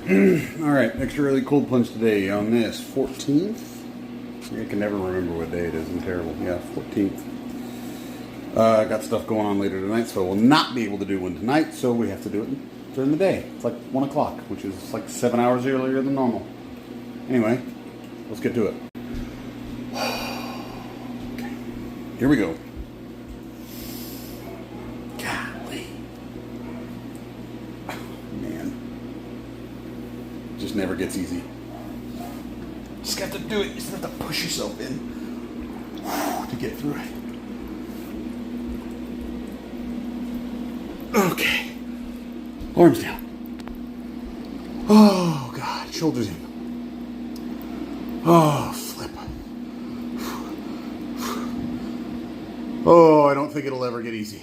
Alright, extra early cold plunge today on this 14th. I can never remember what day it is. I'm terrible. Yeah, 14th. Got stuff going on later tonight, so I will not be able to do one tonight, so we have to do it during the day. It's like 1 o'clock, which is like 7 hours earlier than normal. Anyway, let's get to it. Okay, here we go. Golly. Man. Just never gets easy. Just got to do it. You just have to push yourself in to get through it. Okay. Arms down. Oh, God. Shoulders in. Oh, flip. Oh, I don't think it'll ever get easy.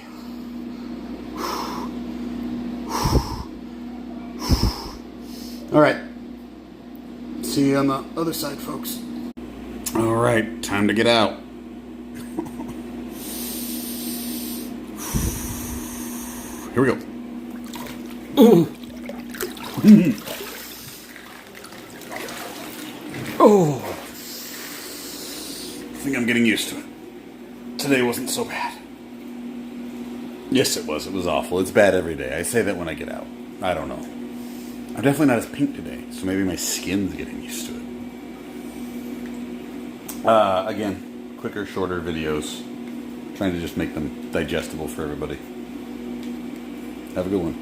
All right. See you on the other side, folks. All right. Time to get out. Here we go. Oh. I think I'm getting used to it. Today wasn't so bad. Yes, it was. It was awful. It's bad every day. I say that when I get out. I don't know. I'm definitely not as pink today, so maybe my skin's getting used to it. Again, quicker, shorter videos. Trying to just make them digestible for everybody. Have a good one.